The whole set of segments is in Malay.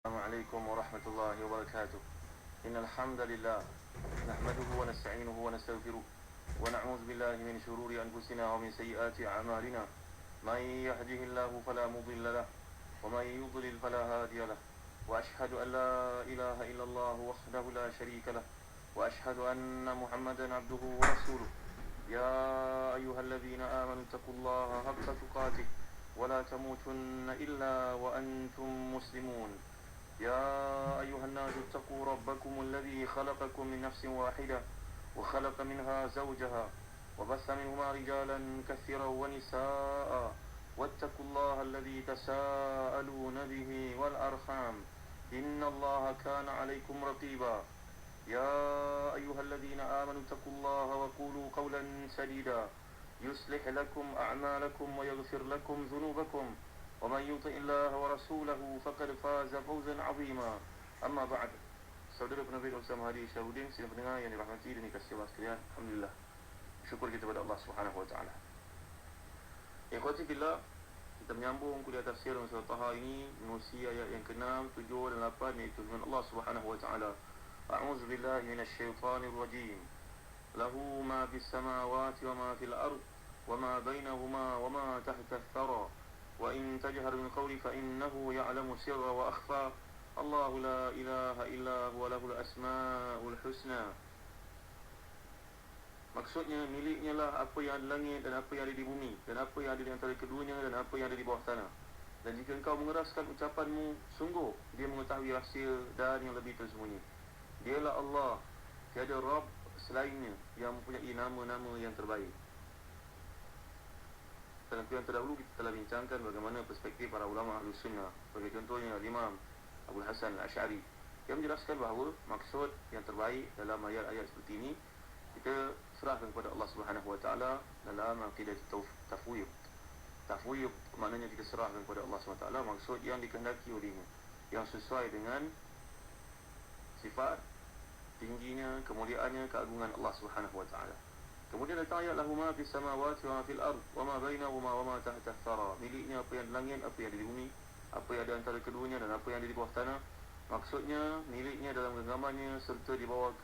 السلام عليكم ورحمة الله وبركاته. إن الحمد لله نحمده ونستعينه ونستغفره ونعوذ بالله من شرور أنفسنا ومن سيئات أعمالنا. من يهده الله فلا مضل له ومن يضلل فلا هادي له وأشهد أن لا إله إلا الله وحده لا شريك له وأشهد أن محمدا عبده ورسوله. يا أيها الذين آمنوا اتقوا الله حق تقاته ولا تموتن إلا وأنتم مسلمون. يا أيها الناس اتقوا ربكم الذي خلقكم من نفس واحدة وخلق منها زوجها وبث منهما رجالا كثيرا ونساء واتقوا الله الذي تساءلون به والأرحام إن الله كان عليكم رقيبا. يا أيها الذين آمنوا اتقوا الله وقولوا قولا سديدا يصلح لكم أعمالكم ويغفر لكم ذنوبكم ومن يطع الله ورسوله فقد فاز فوزا عظيما. أما بعد. Saudara penerbit Ustaz Mahdi Syarudin, sidang pendengar yang dirahmati dan dikasihi Allah sekalian, alhamdulillah, syukur kita kepada Allah Subhanahu wa taala. Ikhwati fillah, kita menyambung kuliah tafsir surah Taha ini menerusi ayat yang ke-6, 7 dan 8, iaitu firman Allah Subhanahu wa taala. A'udzu billahi minasyaitonir rajim. Lahu ma fis samawati wa ma fil ard wa ma bainahuma wa ma tahta ath-thara. وإن تجهر بالقول فإنه يعلم السر وأخفى الله لا إله إلا هو له الأسماء الحسنى. Maksudnya, miliknya lah apa yang ada di langit dan apa yang ada di bumi, dan apa yang ada di antara keduanya dan apa yang ada di bawah tanah. Dan jika engkau mengeraskan ucapanmu, sungguh Dia mengetahui rahsia dan yang lebih tersembunyi. Dialah Allah, tiada Rabb selainnya yang mempunyai nama-nama yang terbaik. Dalam kuliah terdahulu kita telah bincangkan bagaimana perspektif para ulama Ahlus Sunnah. Sebagai contohnya Imam Abu Hasan Al-Asy'ari yang menjelaskan bahawa maksud yang terbaik dalam ayat-ayat seperti ini kita serahkan kepada Allah Subhanahu wa taala dalam akidah tafwid. Tafwid maknanya kita serahkan kepada Allah Subhanahu wa taala maksud yang dikehendaki olehnya, yang sesuai dengan sifat tingginya, kemuliaannya, keagungan Allah Subhanahu wa taala. Kemudian datang ayat lahu ma fis samawati wa ma fil ard wa ma bainahuma wa ma tahta ath-thara. Miliknya apa yang di langit, apa yang ada di bumi, apa yang ada antara keduanya dan apa yang ada di bawah tanah. Maksudnya miliknya dalam genggamannya serta di bawah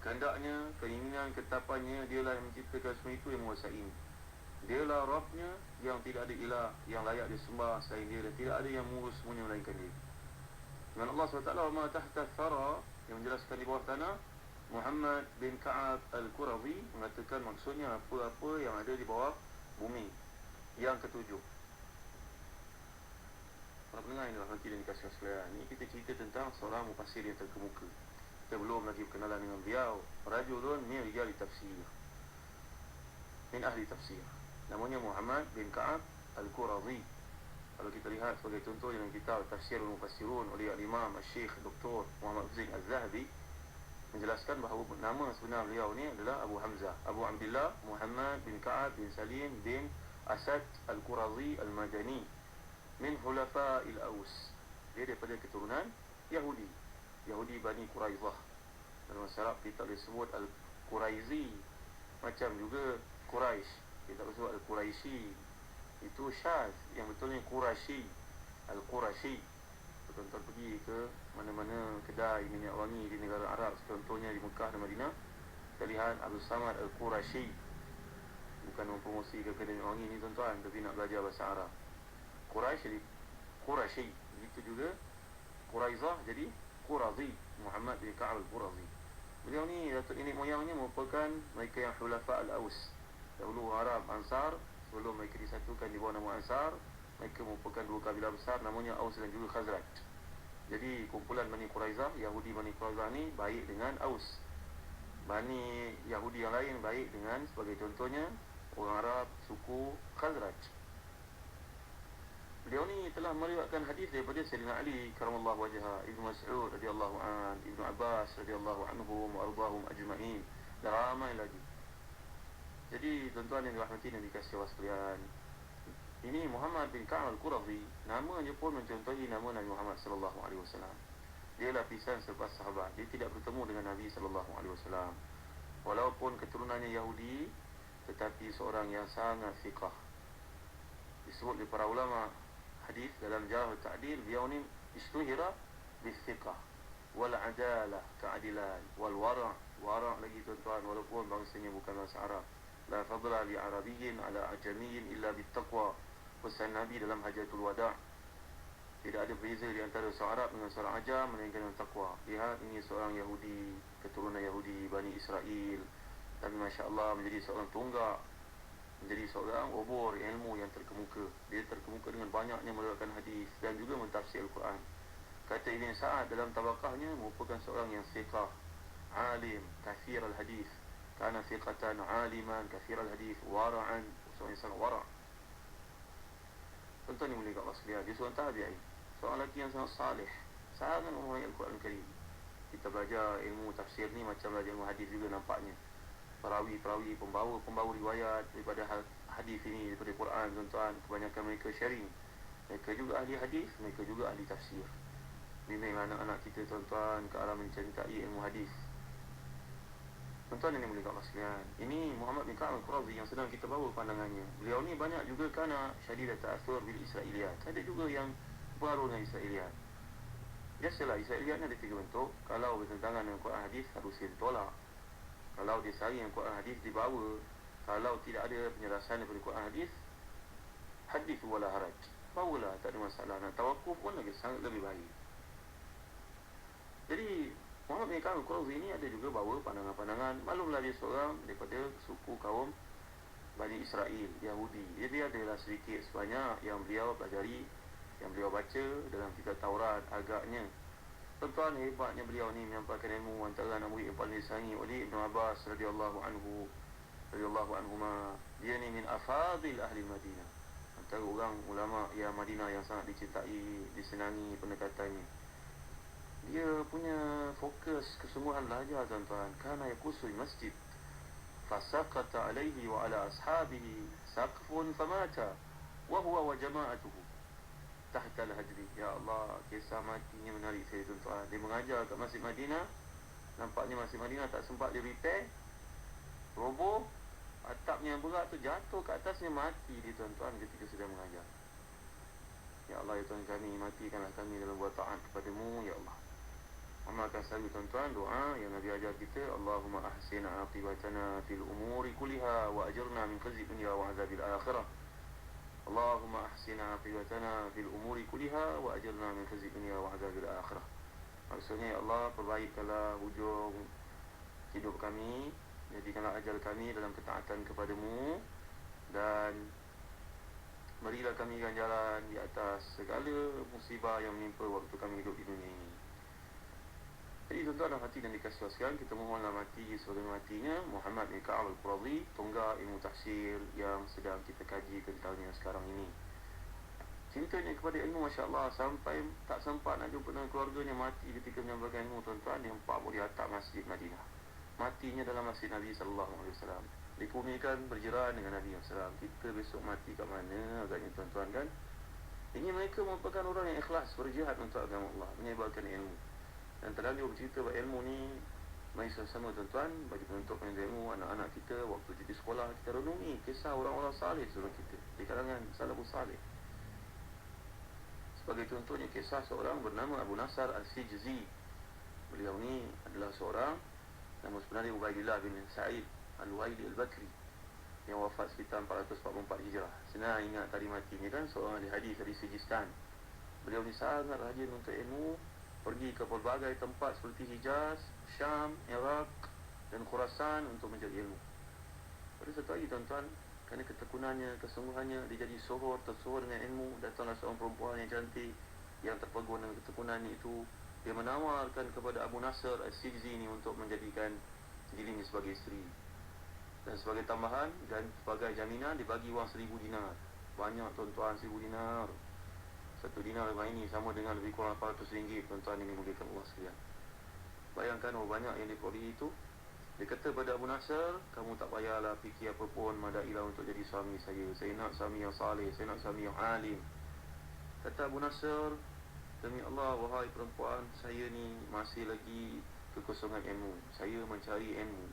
kehendaknya, keinginan, ketetapannya. Dialah yang menciptakan semua itu, yang menguasai. Dialah Rabbnya yang tidak ada ilah yang layak disembah selain Dia, dan tidak ada yang mengurus semuanya melainkan Dia. Dengan Allah SWT wa ma tahta ath-thara, yang menjelaskan di bawah tanah, Muhammad bin Ka'ab Al-Qurazi mengatakan maksudnya apa-apa yang ada di bawah bumi. Yang ketujuh, para pendengar yang dirahmati dan dikasihi sekalian, ini kita cerita tentang seorang mufassir yang terkemuka. Kita belum lagi berkenalan dengan beliau. Rajulun min rijal tafsir, min ahli tafsir. Namanya Muhammad bin Ka'ab Al-Qurazi. Kalau kita lihat sebagai contoh dalam kitab Tafsirul Mufassirun oleh Imam Syekh Dr. Muhammad Zain Az-Zahabi, menjelaskan bahawa nama sebenar beliau ni adalah Abu Hamzah, Abu Abdullah Muhammad bin Ka'ab bin Salim bin Asad Al-Qurazi Al-Madani min Hulafa'il Aus. Dia daripada keturunan Yahudi, Yahudi Bani Quraizah. Dalam bahasa Arab kita boleh sebut Al-Quraizi, macam juga Quraisy, kita boleh sebut Al-Quraisy. Itu Syaz, yang betulnya Quraisy, Al-Quraisy. Tuan-tuan pergi ke mana-mana kedai minyak wangi di negara Arab, contohnya di Mekah dan Madinah, kita lihat Abdul Samad Al-Qurashi. Bukan mempromosi ke kedai minyak wangi ni tuan-tuan, tapi nak belajar bahasa Arab. Quraisy jadi Qurashi, begitu juga Quraizah jadi Qurazi, Muhammad bin Ka'ab Al-Qurazi. Beliau ni datuk nenek moyangnya merupakan mereka yang Hulafa Al-Aus. Dahulu Arab Ansar, sebelum mereka disatukan di bawah nama Ansar, mereka merupakan dua kabilah besar, namanya Aus dan juga Khazraj. Jadi kumpulan Bani Quraizah, Yahudi Bani Quraizah ni baik dengan Aus. Bani Yahudi yang lain baik dengan, sebagai contohnya, orang Arab suku Khazraj. Beliau ni telah meriwayatkan hadis daripada Sayyidina Ali karamallahu wajhah, Ibnu Mas'ud radhiyallahu an, Ibnu Abbas radhiyallahu anhum wa ardahum ajma'in, dan ramai lagi. Jadi tuan-tuan yang dirahmati dan dikasihi Allah sekalian, ini Muhammad bin Ka'ab Al-Qurazi, namanya pun mencontohi nama Nabi Muhammad sallallahu alaihi wasallam. Dia lapisan selepas sahabat. Dia tidak bertemu dengan Nabi sallallahu alaihi wasallam. Walaupun keturunannya Yahudi, tetapi seorang yang sangat fiqh. Disebut oleh para ulama hadis dalam Jarh Ta'dil, beliau ni istuhira bithiqah, wal adalah, keadilan, wal wara', wara' lagi tuan-tuan, walaupun bangsanya bukan bahasa Arab. La fadla li arabiyyin ala ajamiyyin illa bittaqwa. Pesan Nabi dalam Hajatul Wada', tidak ada beza di antara seorang Arab dengan seorang Ajam melainkan dengan takwa. Lihat, ini seorang Yahudi, keturunan Yahudi, Bani Israel, tapi Masya Allah menjadi seorang tunggak, menjadi seorang obor ilmu yang terkemuka. Dia terkemuka dengan banyaknya meriwayatkan hadis dan juga mentafsir Al-Quran. Kata Ibn Sa'ad dalam tabaqahnya, merupakan seorang yang thiqah, alim, kathir al-hadis. Kana thiqatan aliman, kathir al-hadis, wara'an, seorang yang sangat wara'. Tuan-tuan yang mulia kat Allah sekalian, dia seorang tabi'in, seorang lelaki yang sangat salih, sangat memahami Al-Quran Karim. Kita belajar ilmu tafsir ni macam belajar ilmu hadis juga nampaknya. Perawi-perawi, pembawa riwayat daripada hadis ini, daripada Quran, tuan-tuan, kebanyakan mereka sharing. Mereka juga ahli hadis, mereka juga ahli tafsir. Bimbing anak-anak kita, tuan-tuan, ke arah mencintai ilmu hadis. Tuan-tuan yang mulia Allah sekalian, ini Muhammad bin Ka'ab al-Qurazi yang sedang kita bawa pandangannya. Beliau ni banyak juga kana syadidat ta'athur bil Israiliyat. Ada juga yang pengaruh dengan Israiliyat. Biasalah Israiliyat ni ada 3 bentuk. Kalau bertentangan dengan Quran hadis, harus ditolak. Kalau dia sari dengan Quran hadis, dibawa. Kalau tidak ada penjelasan daripada Quran hadis, hadis wala haraj, bawalah, tak ada masalah. Nak tawakuf pun lagi sangat lebih baik. Jadi Muhammad bin Ka'ab al-Qurazi ini ada juga bawa pandangan-pandangan. Maklumlah dia seorang daripada suku kaum Bani Israel, Yahudi. Jadi adalah sedikit sebanyak yang beliau pelajari, yang beliau baca dalam kitab Taurat agaknya. Tuan-tuan, hebatnya beliau ni menyampaikan ilmu. Antara anak murid yang paling disayangi oleh Ibn Abbas radhiyallahu anhuma. Dia ni min afadil ahli Madinah, antara orang ulama yang Madinah yang sangat dicintai, disenangi pendekatannya. Dia punya fokus kesungguhan belajar, tuan-tuan. Kana yaqusul masjid fasaqata alaihi wa ala ashabihi saqfun famata wa huwa wa jama'atuhu tahta al-hajri. Ya Allah, kisah matinya menarik saya, tuan-tuan. Dia mengajar kat Masjid Madinah. Nampaknya Masjid Madinah tak sempat dia repair, roboh, atapnya yang berat tu jatuh ke atasnya, mati dia, tuan-tuan, ketika sedang mengajar. Ya Allah, ya Tuhan kami, matikanlah kami dalam buat taat kepadamu, ya Allah. Amalkan selalu, tuan-tuan, doa yang Nabi ajar kita. Allahumma ahsin aqibatana fil umuri kuliha wa ajirna min khizyi dunya wa azabil akhirah. Allahumma ahsin aqibatana fil umuri kuliha wa ajirna min khizyi dunya wa azabil akhirah. Maksudnya, ya Allah, perbaikkanlah hujung hidup kami, jadikanlah ajal kami dalam ketaatan kepadamu, dan berilah kami ganjaran di atas segala musibah yang menimpa waktu kami hidup di dunia ini. Jadi tuan-tuan dalam hati dan dikasih sekarang, kita mohonlah mati sebagai matinya Muhammad bin Ka'ab al-Qurazi, tonggak ilmu tafsir yang sedang kita kaji tentangnya sekarang ini. Cintanya kepada ilmu, Masya Allah, sampai tak sempat nak jumpa dengan keluarganya, mati ketika menyampaikan ilmu, tuan-tuan. Yang 40 di atap Masjid Madinah. Matinya dalam Masjid Nabi SAW. Dikumikan berjiran dengan Nabi SAW. Kita besok mati kat mana agaknya, tuan-tuan, kan? Ini mereka merupakan orang yang ikhlas berjihad untuk agama Allah, menyebarkan ilmu. Dan terlalu bercerita bahawa ilmu ni, mari sama-sama, tuan-tuan, bagi penuntut ilmu, anak-anak kita, waktu jadi sekolah, kita renungi kisah orang-orang salih sebelum kita, di kalangan salafus salih. Sebagai contohnya, kisah seorang bernama Abu Nasr al-Sijzi. Beliau ni adalah seorang, nama sebenarnya Ubaidillah bin Sa'id al-Waili al-Bakri, yang wafat sekitar 444 Hijrah. Senang ingat tadi matinya, kan? Seorang ahli hadis dari Sijistan. Beliau ni sangat rajin untuk ilmu, pergi ke pelbagai tempat seperti Hijaz, Syam, Iraq dan Khurasan untuk mencari ilmu. Pada satu hari, tuan-tuan, kerana ketekunannya, kesungguhannya, dia jadi tersohor dengan ilmu. Datanglah seorang perempuan yang cantik, yang terpegun dengan ketekunan itu. Dia menawarkan kepada Abu Nasr al-Sijzi ini untuk menjadikan dirinya sebagai isteri. Dan sebagai tambahan dan sebagai jaminan, dibagi wang 1000 dinar. Banyak, tuan-tuan, 1000 dinar. 1 dinar lepas ini sama dengan lebih kurang 800 ringgit, tuan-tuan, ini muliakan Allah sekalian. Bayangkan berapa banyak yang diperolehi itu. Dia kata pada Abu Nasr, kamu tak payahlah fikir apa pun, madailah untuk jadi suami saya. Saya nak suami yang saleh, saya nak suami yang alim. Kata Abu Nasr, demi Allah, wahai perempuan, saya ni masih lagi kekosongan ilmu. Saya mencari ilmu,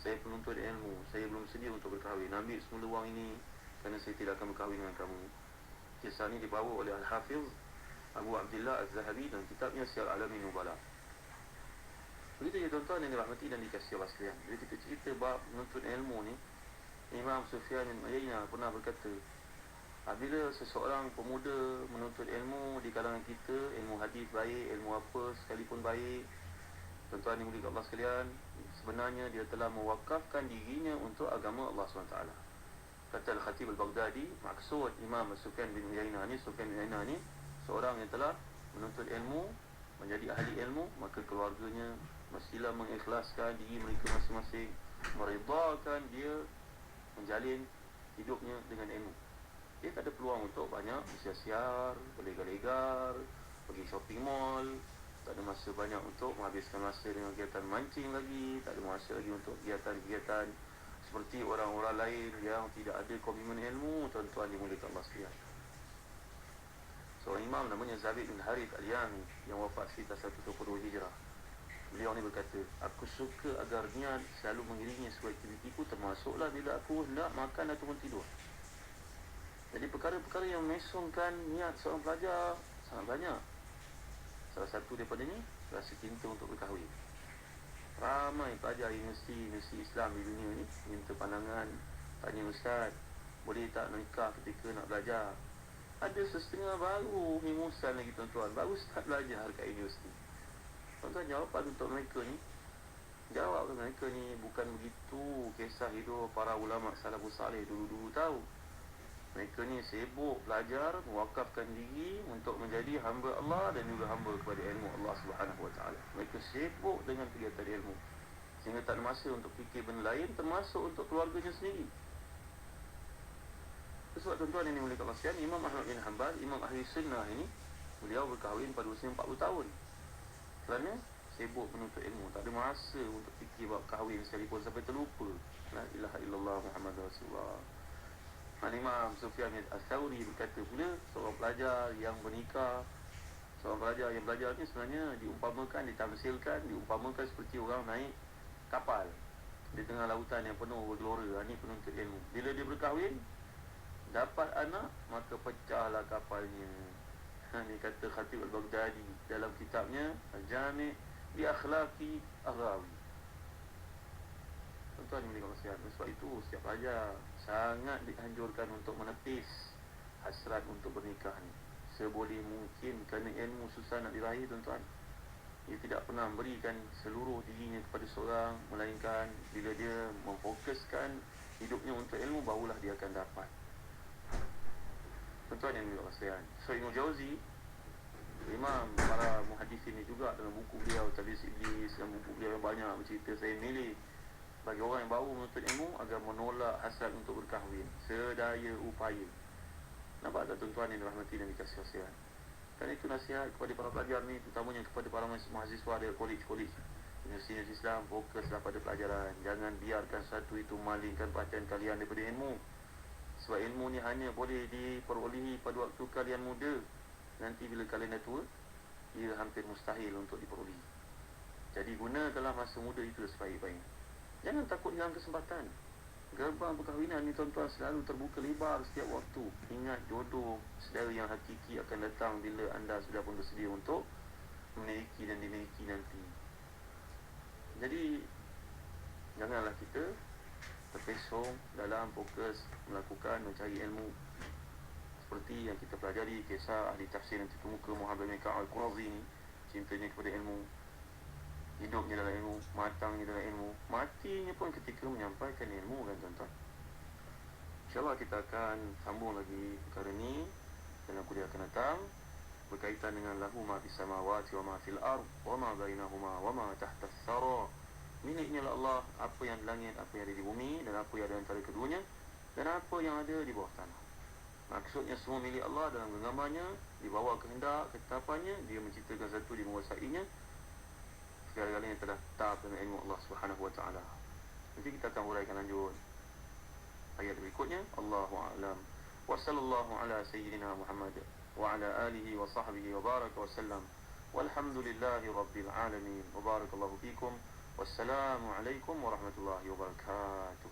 saya penuntut ilmu, saya belum sedia untuk berkahwin. Ambil semula wang ini, kerana saya tidak akan berkahwin dengan kamu. Kisah ini dibawa oleh Al-Hafiz Abu Abdillah Az-Zahabi dalam kitabnya Syiar Alamin Nubala. Begitu ya tuan-tuan yang dirahmati dan dikasihi Allah sekalian. Bila kita cerita bab menuntut ilmu ni, Imam Sufyan bin Uyainah pernah berkata, apabila seseorang pemuda menuntut ilmu di kalangan kita, ilmu hadis baik, ilmu apa sekalipun baik, tuan-tuan yang mulia Allah sekalian, sebenarnya dia telah mewakafkan dirinya untuk agama Allah SWT. Kata Al-Khatib Al-Baghdadi, maksud Imam Sufyan bin Uyainah ni, Sufyan bin Uyainah ni seorang yang telah menuntut ilmu, menjadi ahli ilmu, maka keluarganya mestilah mengikhlaskan diri mereka masing-masing, meredakan dia menjalin hidupnya dengan ilmu. Dia tak ada peluang untuk banyak bersiar-siar, berlegar-legar, pergi shopping mall, tak ada masa banyak untuk menghabiskan masa dengan kegiatan mancing lagi, tak ada masa lagi untuk kegiatan-kegiatan seperti orang-orang lain yang tidak ada komitmen ilmu, tuan-tuan dimuliakan Allah sekalian. Seorang imam namanya Zabid bin Harith Al-Yami yang wafat sekitar 120 Hijrah. Beliau ni berkata, aku suka agar niat selalu mengiringi sebuah aktivitiku, termasuklah bila aku hendak makan ataupun tidur. Jadi perkara-perkara yang mesongkan niat seorang pelajar sangat banyak. Salah satu daripada ni, rasa cinta untuk berkahwin. Ramai pelajar universiti Islam di dunia ni minta pandangan, tanya ustaz, boleh tak nikah ketika nak belajar? Ada setengah baru himusan lagi tuan-tuan, baru start belajar kat universiti. Tuan-tuan, jawapan untuk mereka ni, jawab mereka ni bukan begitu kisah hidup para ulama salafus salih dulu-dulu tahu. Mereka ni sibuk belajar, mewakafkan diri untuk menjadi hamba Allah dan juga hamba kepada ilmu Allah Subhanahu Wa Taala. Mereka sibuk dengan kegiatan ilmu sehingga tak ada masa untuk fikir benda lain, termasuk untuk keluarganya sendiri. Sebab tuan-tuan yang dimuliakan Allah sekalian, Imam Ahmad bin Hanbal, Imam Ahli Sunnah ini, beliau berkahwin pada usia 40 tahun. Kerana sibuk menuntut ilmu, tak ada masa untuk fikir bab kahwin sekalipun sampai terlupa. La ilaha illallah Muhammad Rasulullah. Imam Sufyan Al-Thawri berkata pula, seorang pelajar yang bernikah, seorang pelajar yang belajar ni sebenarnya diumpamakan, ditamsilkan, diumpamakan seperti orang naik kapal di tengah lautan yang penuh bergelora. Ini penuntut ilmu. Bila dia berkahwin, dapat anak, maka pecahlah kapalnya. Ini kata Khatib Al-Baghdadi dalam kitabnya Al-Jami' bi Akhlaqi Ar-Rawi. Tuan-tuan yang boleh kasihan. Sebab itu setiap pelajar sangat dianjurkan untuk menepis hasrat untuk bernikah ni seboleh mungkin, kerana ilmu susah nak diraih tuan-tuan. Dia tidak pernah memberikan seluruh dirinya kepada seorang, melainkan bila dia memfokuskan hidupnya untuk ilmu, barulah dia akan dapat. Tuan-tuan yang boleh kasihan. So Ibn Jauzi, imam para muhaddisin ni juga, dalam buku beliau Talbis Iblis, dalam buku beliau yang banyak bercerita, saya milih bagi orang yang baru menuntut ilmu agar menolak hasrat untuk berkahwin sedaya upaya. Nampak tak tuan-tuan yang dirahmati dan dikasihi kasihan? Kerana itu nasihat kepada para pelajar ni, terutamanya kepada para mahasiswa dari kolej-kolej universiti Islam, fokuslah pada pelajaran. Jangan biarkan satu itu malingkan perhatian kalian daripada ilmu. Sebab ilmu ni hanya boleh diperolehi pada waktu kalian muda. Nanti bila kalian dah tua, ia hampir mustahil untuk diperolehi. Jadi gunakanlah masa muda itu sebaik-baiknya. Jangan takut hilang kesempatan. Gerbang perkahwinan ni tuan-tuan selalu terbuka lebar setiap waktu. Ingat, jodoh saudara yang hakiki akan datang bila anda sudah pun bersedia untuk memiliki dan dimiliki nanti. Jadi janganlah kita terpesong dalam fokus melakukan, mencari ilmu. Seperti yang kita pelajari kisah ahli tafsir yang terkemuka Muhammad bin Ka'ab Al-Qurazi ni, cintanya kepada ilmu, hidupnya dalam ilmu, matangnya dalam ilmu, matinya pun ketika menyampaikan ilmu, kan tuan-tuan. InsyaAllah kita akan sambung lagi perkara ni dalam kuliah akan datang, berkaitan dengan lahu ma fis samawati wa ma fil ard wa ma bainahuma wa ma tahta as-sara. Miliknya lah Allah apa yang di langit, apa yang ada di bumi, dan apa yang ada antara keduanya, dan apa yang ada di bawah tanah. Maksudnya semua milik Allah dalam genggamannya, di bawah kehendak ketetapannya, dia menciptakan satu, dia menguasainya. Segala-galanya telah tetap dengan ilmu Allah Subhanahu Wa Taala. Nanti kita akan huraikan lanjut ayat berikutnya. Allahu a'lam. Wa sallallahu ala sayyidina Muhammad wa ala alihi wa sahbihi wa baraka wa sallam. Walhamdulillahi rabbil alamin. Wa barakallahu fikum. Wassalamu alaikum warahmatullahi wabarakatuh.